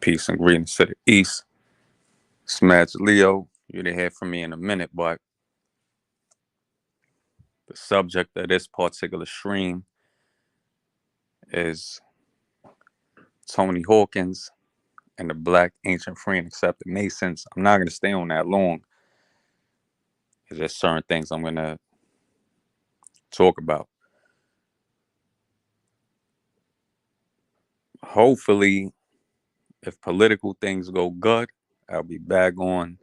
Peace and greetings to the East. Smash Leo. You're to hear from me in a minute, but the subject of this particular stream is Tony Hawkins and the Black Ancient Free and Accepted Masons. I'm not going to stay on that long. There's just certain things I'm going to talk about. Hopefully, if political things go good, I'll be back on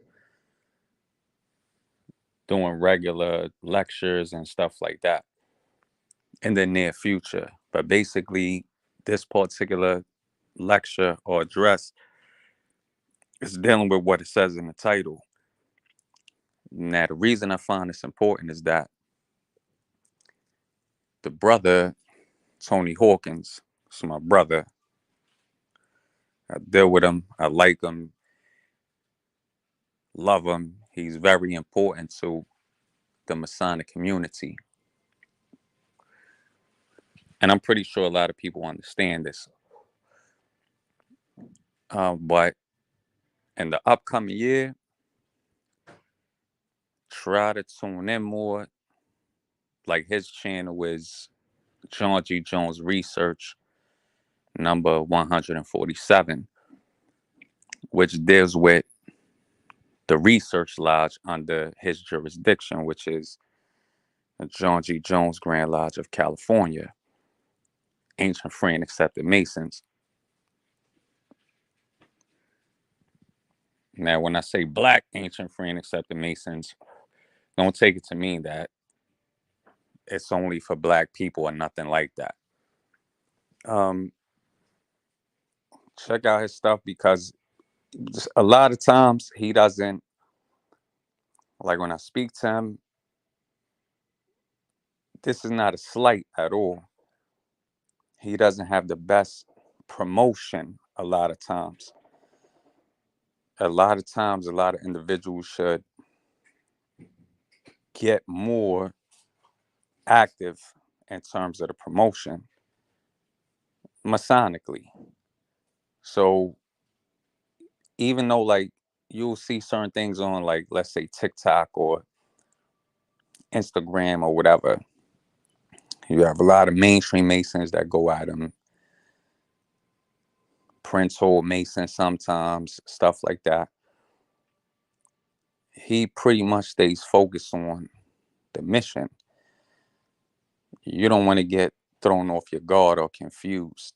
doing regular lectures and stuff like that in the near future. But basically, this particular lecture or address is dealing with what it says in the title. Now, the reason I find this important is that the brother, Tony Hawkins, is my brother. I deal with him. I like him, love him. He's very important to the Masonic community. And I'm pretty sure a lot of people understand this. But in the upcoming year, try to tune in more. Like his channel is John G. Jones Research, number 147, which deals with the research lodge under his jurisdiction, which is the John G. Jones Grand Lodge of California, Ancient Free and Accepted Masons. Now, when I say Black Ancient Free and Accepted Masons, don't take it to mean that it's only for Black people or nothing like that. Check out his stuff because a lot of times he doesn't, like when I speak to him, this is not a slight at all. He doesn't have the best promotion a lot of times. A lot of times, a lot of individuals should get more active in terms of the promotion masonically. So even though like you'll see certain things on like, let's say TikTok or Instagram or whatever, you have a lot of mainstream Masons that go at him, Prince Hole Mason sometimes, stuff like that. He pretty much stays focused on the mission. You don't want to get thrown off your guard or confused,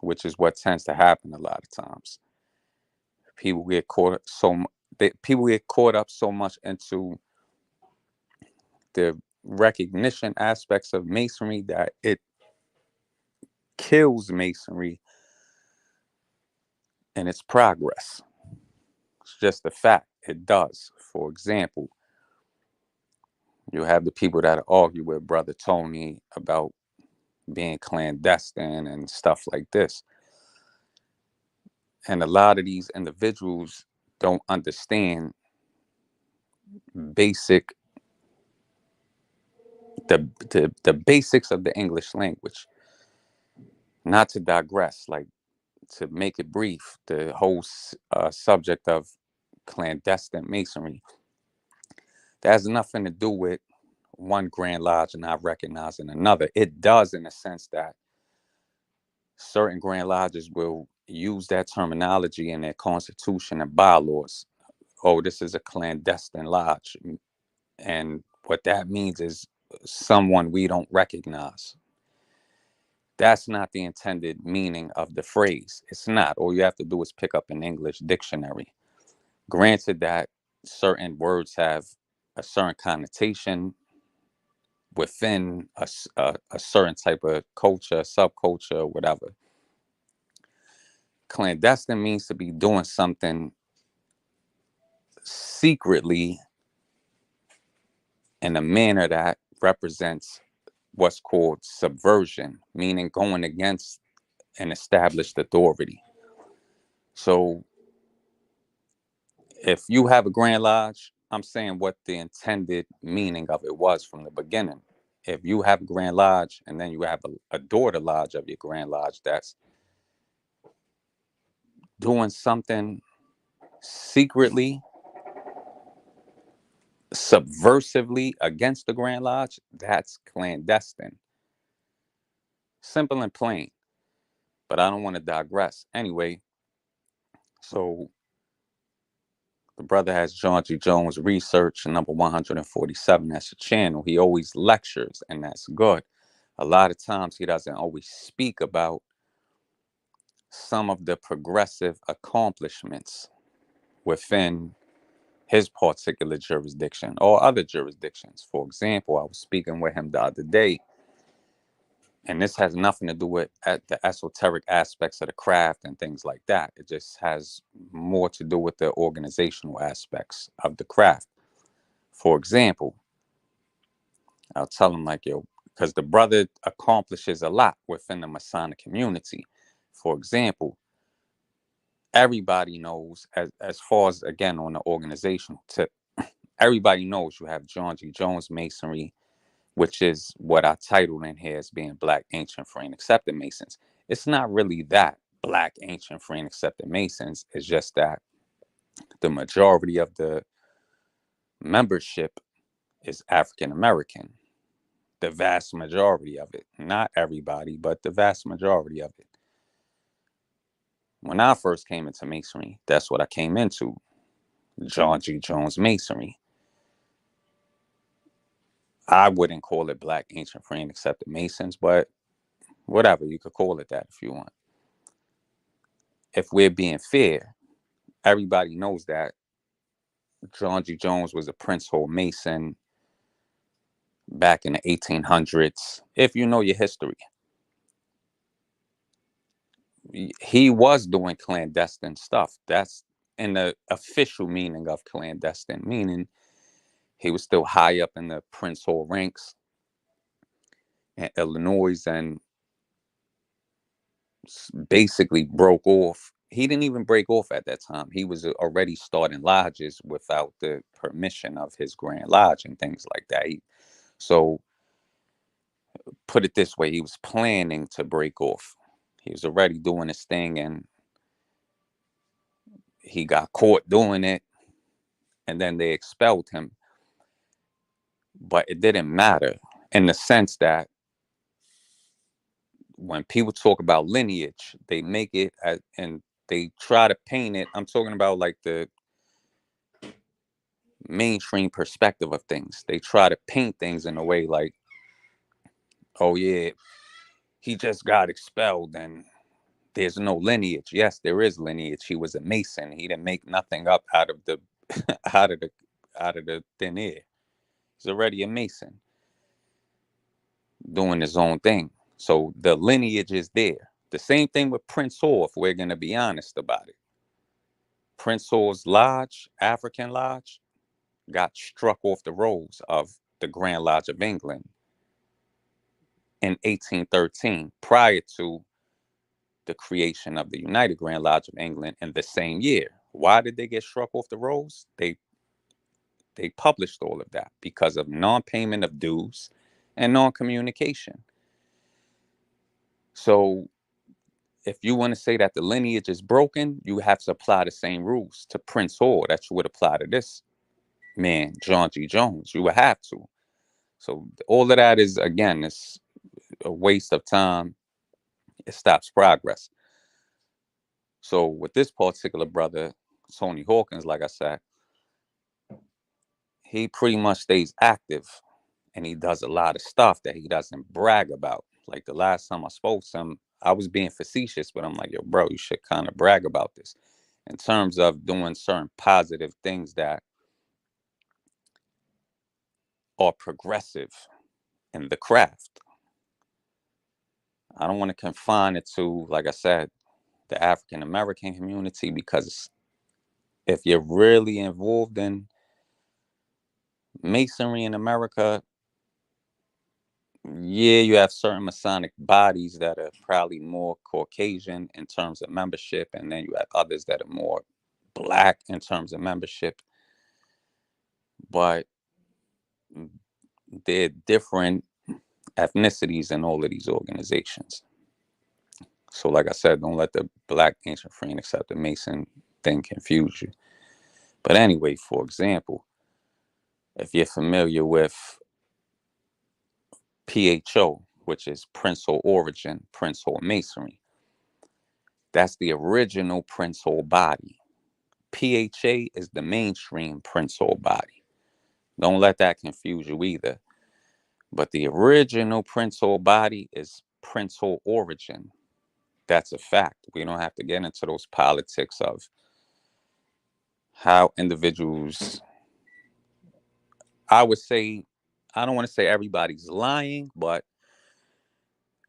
which is what tends to happen a lot of times. People get caught up so much into the recognition aspects of masonry that it kills masonry in its progress. It's just a fact. It does. For example, you have the people that argue with Brother Tony about being clandestine and stuff like this. And a lot of these individuals don't understand basic the basics of the English language. Not to digress, like to make it brief, the whole subject of clandestine masonry, that has nothing to do with one Grand Lodge not recognizing another. It does in the sense that certain Grand Lodges will use that terminology in their constitution and bylaws. Oh, this is a clandestine lodge. And what that means is someone we don't recognize. That's not the intended meaning of the phrase. It's not. All you have to do is pick up an English dictionary. Granted that certain words have a certain connotation within a certain type of culture, subculture, whatever. Clandestine means to be doing something secretly in a manner that represents what's called subversion, meaning going against an established authority. So if you have a Grand Lodge, I'm saying what the intended meaning of it was from the beginning. If you have a Grand Lodge and then you have a daughter lodge of your Grand Lodge that's doing something secretly, subversively against the Grand Lodge, that's clandestine. Simple and plain. But I don't want to digress. Anyway, so the brother has John G. Jones Research, number 147. That's a channel. He always lectures, and that's good. A lot of times he doesn't always speak about some of the progressive accomplishments within his particular jurisdiction or other jurisdictions. For example, I was speaking with him the other day, and this has nothing to do with the esoteric aspects of the craft and things like that. It just has more to do with the organizational aspects of the craft. For example, I'll tell him like, yo, because the brother accomplishes a lot within the Masonic community. For example, everybody knows, as far as, again, on the organizational tip, everybody knows you have John G. Jones Masonry, which is what I titled in here as being Black Ancient Free and Accepted Masons. It's not really that Black Ancient Free and Accepted Masons. It's just that the majority of the membership is African American. The vast majority of it. Not everybody, but the vast majority of it. When I first came into Masonry, that's what I came into. John G. Jones Masonry. I wouldn't call it Black Ancient Free and Accepted Masons, but whatever, you could call it that if you want. If we're being fair, everybody knows that John G. Jones was a Prince Hall Mason back in the 1800s. If you know your history, he was doing clandestine stuff. That's in the official meaning of clandestine, meaning he was still high up in the Prince Hall ranks in Illinois and basically broke off. He didn't even break off at that time. He was already starting lodges without the permission of his Grand Lodge and things like that. So put it this way, he was planning to break off. He was already doing his thing and he got caught doing it, and then they expelled him. But it didn't matter in the sense that when people talk about lineage, they make it and they try to paint it. I'm talking about like the mainstream perspective of things. They try to paint things in a way like, oh yeah, he just got expelled and there's no lineage. Yes, there is lineage. He was a Mason. He didn't make nothing up out of the out of the thin air. He's already a Mason doing his own thing. So the lineage is there. The same thing with Prince Hall, if we're gonna be honest about it. Prince Hall's lodge, African lodge, got struck off the rolls of the Grand Lodge of England in 1813, prior to the creation of the United Grand Lodge of England in the same year. Why did they get struck off the rolls? They published all of that because of non-payment of dues and non-communication. So if you want to say that the lineage is broken, you have to apply the same rules to Prince Hall that you would apply to this man, John G. Jones. You would have to. So all of that is, again, it's a waste of time. It stops progress. So with this particular brother, Tony Hawkins, like I said, he pretty much stays active and he does a lot of stuff that he doesn't brag about. Like the last time I spoke to him, I was being facetious, but I'm like, yo, bro, you should kind of brag about this in terms of doing certain positive things that are progressive in the craft. I don't want to confine it to, like I said, the African American community, because if you're really involved in Masonry in America, yeah, you have certain Masonic bodies that are probably more Caucasian in terms of membership, and then you have others that are more Black in terms of membership. But there are different ethnicities in all of these organizations. So, like I said, don't let the Black ancient free and accepted Mason thing confuse you. But anyway, for example, if you're familiar with PHO, which is Prince Hall Origin, Prince Hall Masonry, that's the original Prince Hall body. PHA is the mainstream Prince Hall body. Don't let that confuse you either. But the original Prince Hall body is Prince Hall Origin. That's a fact. We don't have to get into those politics of how individuals, I would say, I don't want to say everybody's lying, but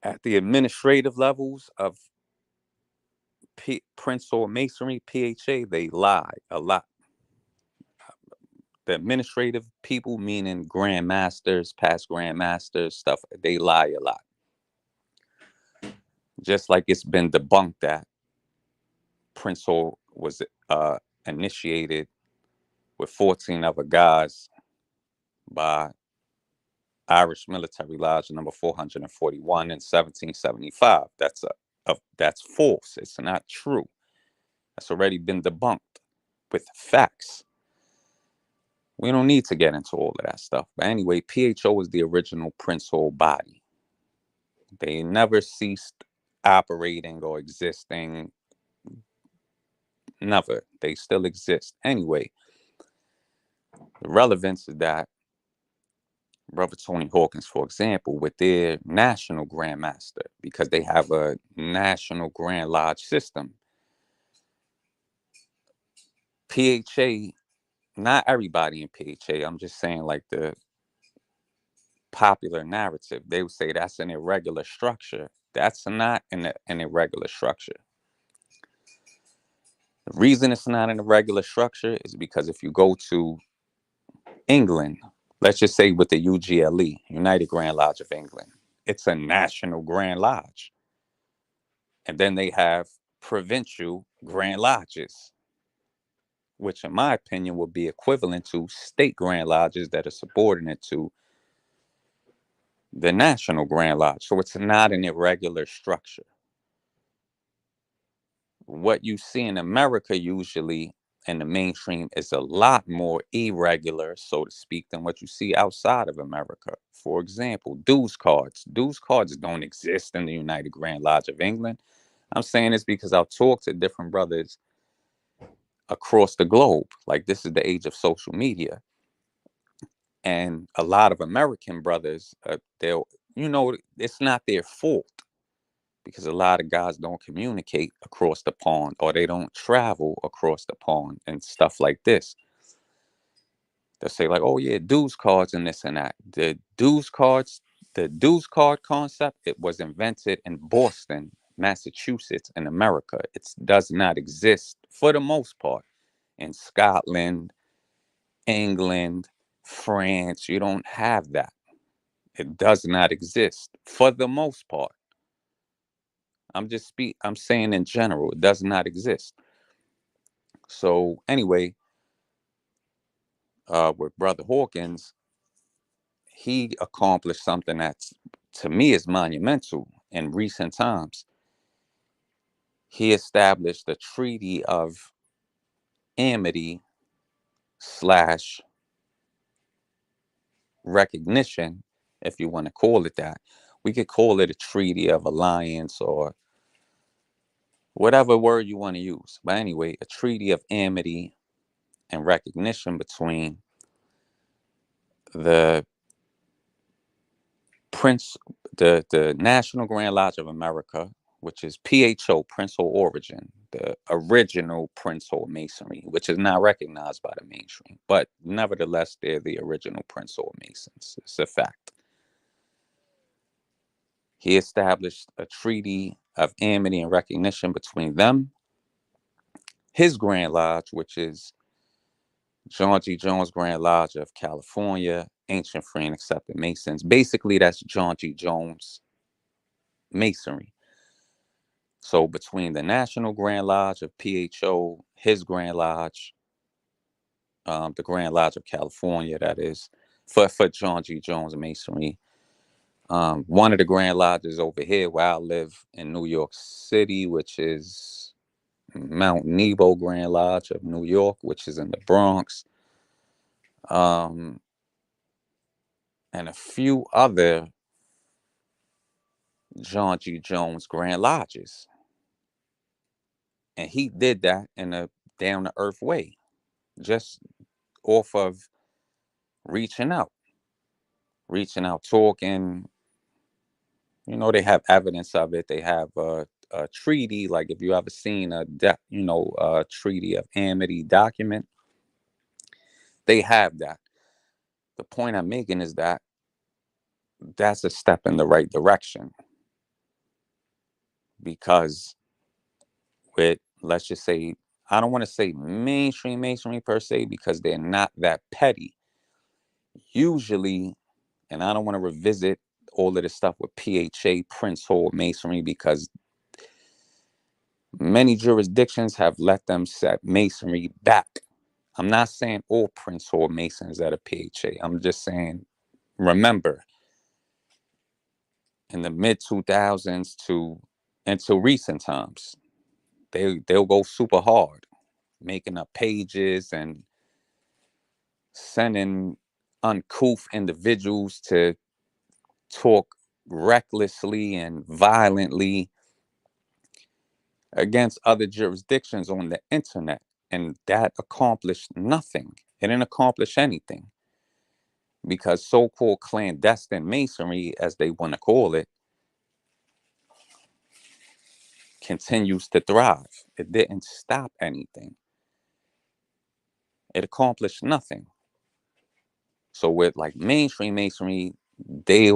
at the administrative levels of Prince Hall Masonry, PHA, they lie a lot. The administrative people, meaning grandmasters, past grandmasters, stuff, they lie a lot. Just like it's been debunked that Prince Hall was initiated with 14 other guys by Irish Military Lodge number 441 in 1775. That's false. It's not true. That's already been debunked with facts. We don't need to get into all of that stuff. But anyway, PHO is the original Prince Hall body. They never ceased operating or existing. Never. They still exist. Anyway, the relevance is that Brother Tony Hawkins, for example, with their national grandmaster, because they have a national Grand Lodge system. PHA, not everybody in PHA, I'm just saying like the popular narrative, they would say that's an irregular structure. That's not an irregular structure. The reason it's not an irregular structure is because if you go to England, let's just say with the UGLE, United Grand Lodge of England, it's a national Grand Lodge. And then they have provincial Grand Lodges, which in my opinion would be equivalent to state Grand Lodges that are subordinate to the National Grand Lodge. So it's not an irregular structure. What you see in America usually in the mainstream is a lot more irregular, so to speak, than what you see outside of America. For example, dues cards. Dues cards don't exist in the United Grand Lodge of England. I'm saying this because I've talked to different brothers across the globe. Like, this is the age of social media. And a lot of American brothers, it's not their fault because a lot of guys don't communicate across the pond or they don't travel across the pond and stuff like this. They'll say like, oh yeah, dues cards and this and that. The dues card concept, it was invented in Boston, Massachusetts, in America. It does not exist for the most part in Scotland, England, France. You don't have that. It does not exist for the most part. I'm saying in general, it does not exist. So anyway, with Brother Hawkins, he accomplished something that's, to me, is monumental in recent times. He established a treaty of amity slash recognition, if you want to call it that. We could call it a treaty of alliance or whatever word you want to use. But anyway, a treaty of amity and recognition between the the National Grand Lodge of America, which is PHO, Prince Hall Origin, the original Prince Hall Masonry, which is not recognized by the mainstream, but nevertheless, they're the original Prince Hall Masons. It's a fact. He established a treaty of amity and recognition between them, his Grand Lodge, which is John G. Jones Grand Lodge of California, Ancient Free and Accepted Masons. Basically, that's John G. Jones Masonry. So between the National Grand Lodge of PHO, his Grand Lodge, the Grand Lodge of California, that is, for John G. Jones Masonry, One of the Grand Lodges over here where I live in New York City, which is Mount Nebo Grand Lodge of New York, which is in the Bronx, um, and a few other John G. Jones Grand Lodges. And he did that in a down to earth way, just off of reaching out, talking. They have evidence of it. They have a treaty. Like if you ever seen a treaty of amity document, they have that. The point I'm making is that that's a step in the right direction because with, let's just say, I don't want to say mainstream per se because they're not that petty. Usually, and I don't want to revisit all of this stuff with PHA, Prince Hall Masonry, because many jurisdictions have let them set Masonry back. I'm not saying all Prince Hall Masons at a PHA. I'm just saying, remember, in the mid 2000s to until recent times, they'll go super hard, making up pages and sending uncouth individuals to talk recklessly and violently against other jurisdictions on the internet. And that accomplished nothing. It didn't accomplish anything because so-called clandestine masonry, as they want to call it, continues to thrive. It didn't stop anything. It accomplished nothing. So with like mainstream masonry, they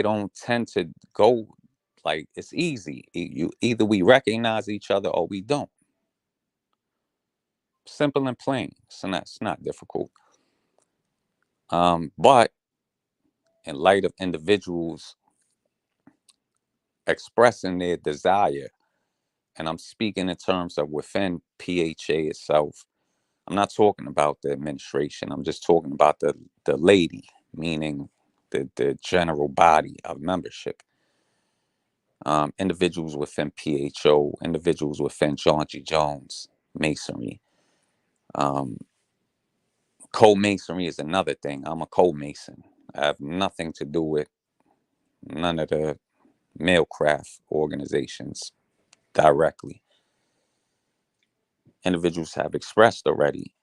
don't tend to go like it's easy. You either we recognize each other or we don't. Simple and plain. So that's not difficult. But in light of individuals expressing their desire, and I'm speaking in terms of within PHA itself. I'm not talking about the administration. I'm just talking about the lady, meaning the general body of membership. Individuals within PHO, individuals within John G. Jones Masonry. Um, Co-masonry is another thing. I'm a co-mason. I have nothing to do with none of the mailcraft organizations directly. Individuals have expressed already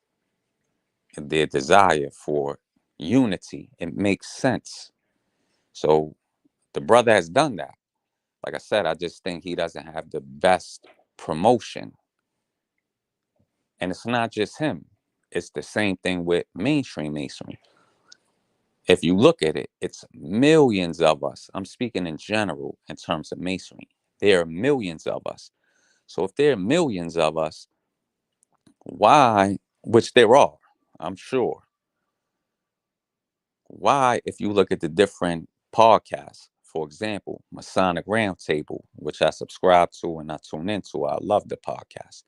their desire for unity. It makes sense. So the brother has done that. Like I said, I just think he doesn't have the best promotion. And it's not just him. It's the same thing with mainstream masonry. If you look at it, it's millions of us. I'm speaking in general in terms of masonry. There are millions of us. So if there are millions of us, why, which there are, I'm sure, why, if you look at the different podcasts, for example, Masonic Roundtable, which I subscribe to and I tune into, I love the podcast.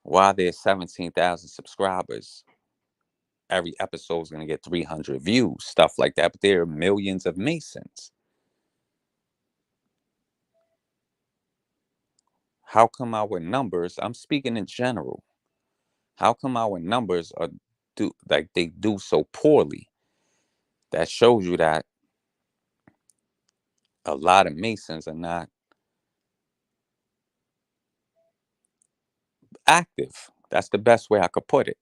Why there's 17,000 subscribers, every episode is going to get 300 views, stuff like that. But there are millions of Masons. How come our numbers, I'm speaking in general, how come our numbers are do like they do so poorly? That shows you that a lot of Masons are not active. That's the best way I could put it.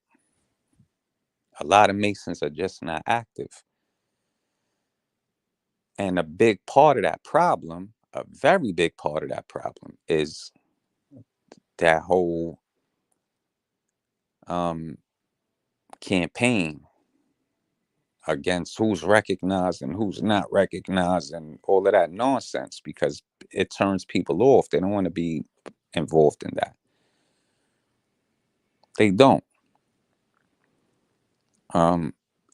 A lot of Masons are just not active. And a big part of that problem, a very big part of that problem, is that whole campaign against who's recognized and who's not recognized and all of that nonsense, because it turns people off. They don't want to be involved in that. They don't.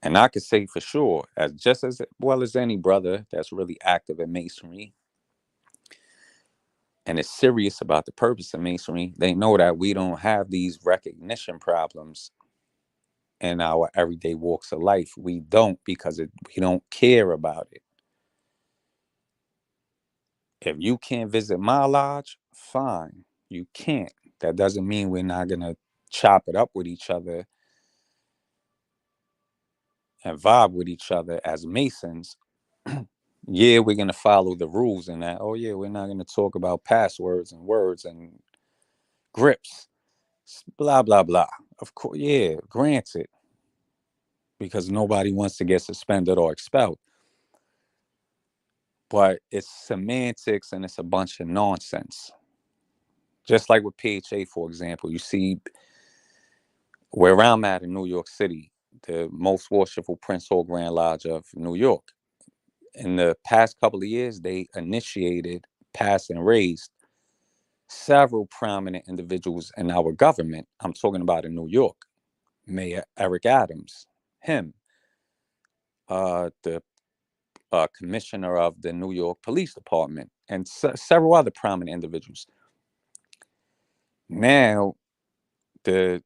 And I could say for sure, as just as well as any brother that's really active in masonry and is serious about the purpose of masonry, they know that we don't have these recognition problems in our everyday walks of life. We don't, because we don't care about it. If you can't visit my lodge, fine. You can't. That doesn't mean we're not going to chop it up with each other and vibe with each other as Masons. Yeah, we're going to follow the rules and that. Oh, yeah, we're not going to talk about passwords and words and grips, blah, blah, blah. Of course, yeah, granted, because nobody wants to get suspended or expelled. But it's semantics and it's a bunch of nonsense. Just like with PHA, for example, you see where I'm at in New York City, the most worshipful Prince Hall Grand Lodge of New York. In the past couple of years, they initiated, passed, and raised several prominent individuals in our government. I'm talking about in New York, Mayor Eric Adams, him, the commissioner of the New York Police Department, and several other prominent individuals. Now, the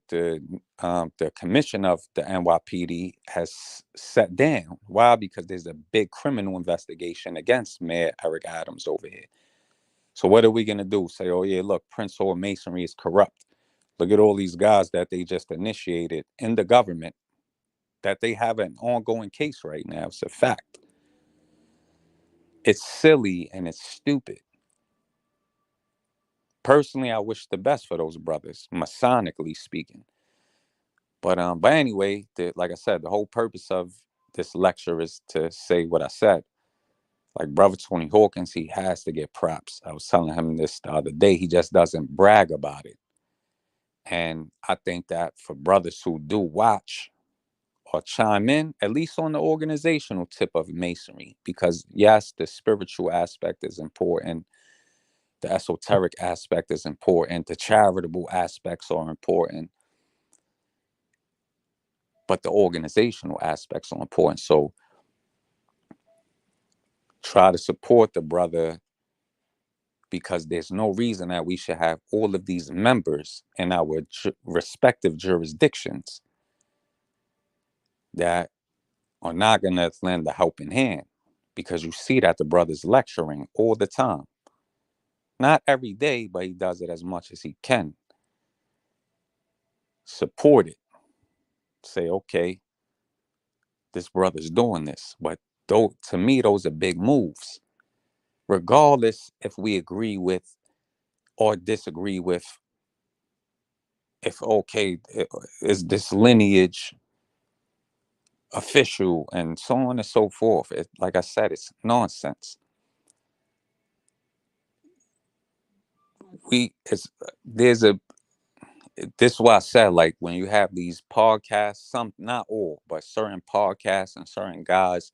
commission of the NYPD has set down. Why? Because there's a big criminal investigation against Mayor Eric Adams over here. So what are we gonna do? Say, oh yeah, look, Prince Hall Masonry is corrupt. Look at all these guys that they just initiated in the government that they have an ongoing case right now. It's a fact. It's silly and it's stupid. Personally, I wish the best for those brothers, Masonically speaking. But anyway, like I said, the whole purpose of this lecture is to say what I said. Like brother Tony Hawkins, he has to get props. I was telling him this the other day. He just doesn't brag about it. And I think that for brothers who do watch or chime in, at least on the organizational tip of Masonry, because yes, the spiritual aspect is important. The esoteric aspect is important. The charitable aspects are important. But the organizational aspects are important. So try to support the brother, because there's no reason that we should have all of these members in our respective jurisdictions that are not going to lend a helping hand, because you see that the brother's lecturing all the time. Not every day, but he does it as much as he can. Support it. Say, okay, this brother's doing this. But though, to me, those are big moves. Regardless if we agree with or disagree with, if okay, is this lineage official and so on and so forth. Like I said, it's nonsense. There's a, this is why I said, like, when you have these podcasts, some, not all, but certain podcasts and certain guys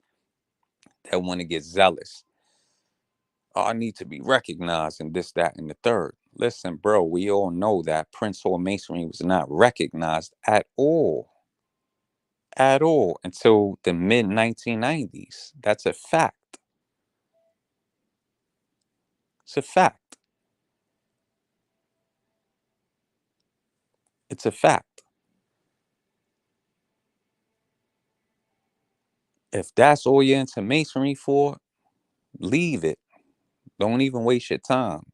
that want to get zealous. Oh, I need to be recognized and this, that, and the third. Listen, bro, we all know that Prince Hall Masonry was not recognized at all until the mid 1990s. That's a fact. It's a fact. It's a fact. If that's all you're into Masonry for, leave it. Don't even waste your time,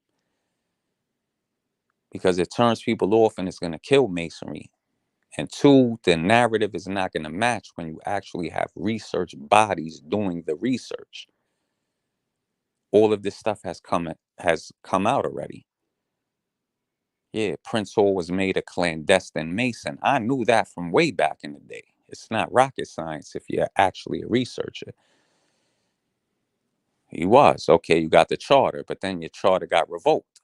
because it turns people off and it's going to kill Masonry. And two, the narrative is not going to match when you actually have research bodies doing the research. All of this stuff has come out already. Yeah, Prince Hall was made a clandestine Mason. I knew that from way back in the day. It's not rocket science if you're actually a researcher. He was. Okay, you got the charter, but then your charter got revoked.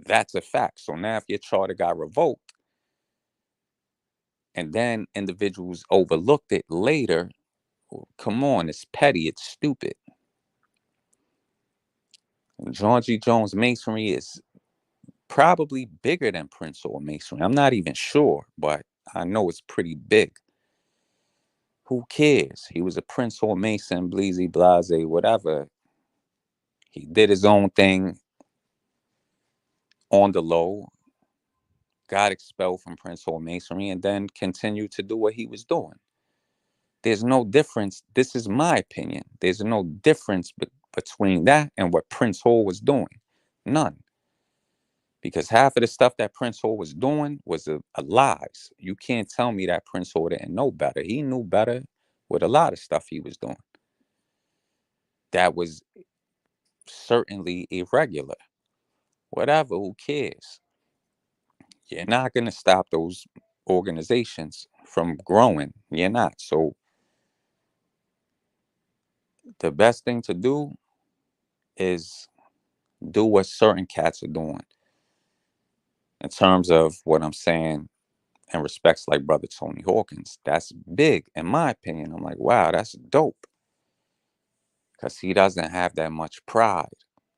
That's a fact. So now if your charter got revoked and then individuals overlooked it later, come on, it's petty, it's stupid. John G. Jones Masonry is probably bigger than Prince Hall Masonry. I'm not even sure, but I know it's pretty big. Who cares? He was a Prince Hall Mason, Bleezy, Blase, whatever. He did his own thing on the low, got expelled from Prince Hall Masonry, and then continued to do what he was doing. There's no difference. This is my opinion. There's no difference between that and what Prince Hall was doing? None. Because half of the stuff that Prince Hall was doing was a lies. You can't tell me that Prince Hall didn't know better. He knew better with a lot of stuff he was doing. That was certainly irregular. Whatever, who cares? You're not going to stop those organizations from growing. You're not. So the best thing to do is do what certain cats are doing in terms of what I'm saying in respects like brother Tony Hawkins. That's big in my opinion. I'm like, wow, that's dope because he doesn't have that much pride.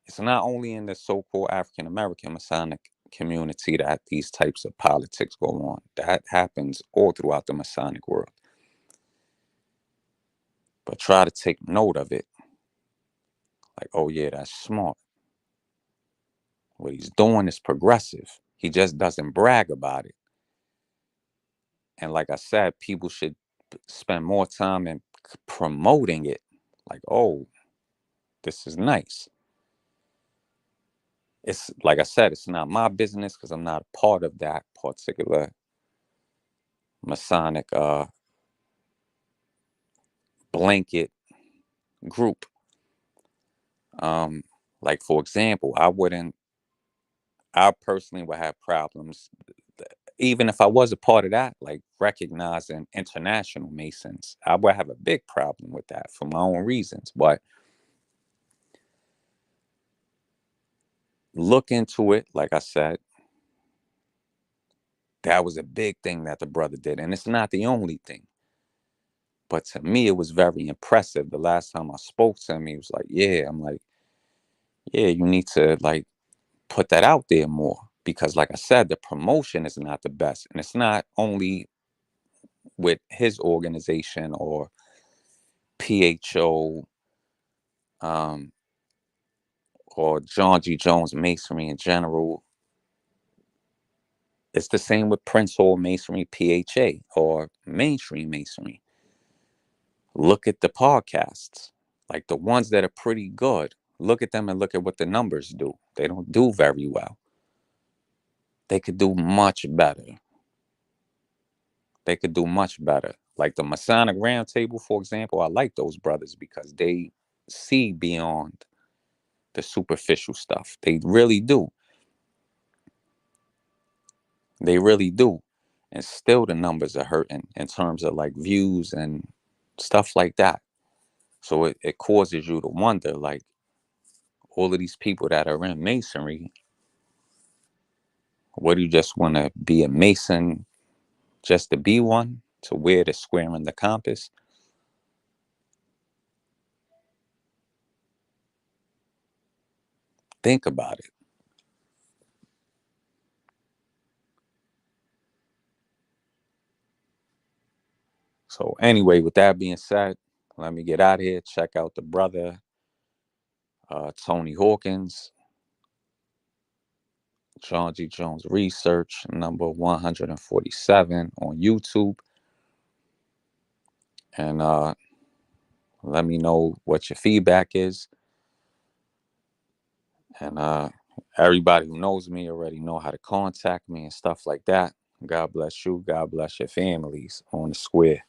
It's not only in the so-called African American Masonic community that these types of politics go on. That happens all throughout the Masonic world. But try to take note of it. Like, oh yeah, that's smart. What he's doing is progressive. He just doesn't brag about it. And like I said, people should spend more time in promoting it. Like, oh, this is nice. It's like I said, it's not my business because I'm not a part of that particular Masonic blanket group. Like for example, I personally would have problems, even if I was a part of that, like recognizing international Masons. I would have a big problem with that for my own reasons. But look into it, like I said, that was a big thing that the brother did. And it's not the only thing. But to me, it was very impressive. The last time I spoke to him, he was like, yeah, I'm like, yeah, you need to like put that out there more. Because like I said, the promotion is not the best. And it's not only with his organization or PHO um, or John G. Jones Masonry in general. It's the same with Prince Hall Masonry, PHA, or mainstream Masonry. Look at the podcasts, like the ones that are pretty good. Look at them and look at what the numbers do. They don't do very well. They could do much better. They could do much better. Like the Masonic Roundtable, for example, I like those brothers because they see beyond the superficial stuff. They really do. They really do. And still the numbers are hurting in terms of like views and stuff like that. So it causes you to wonder, like, all of these people that are in masonry, what do you just want to be a mason just to be one, to wear the square in the compass? Think about it. So anyway, with that being said, let me get out of here. Check out the brother, Tony Hawkins, John G. Jones Research, number 147 on YouTube. And let me know what your feedback is. And everybody who knows me already know how to contact me and stuff like that. God bless you. God bless your families on the square.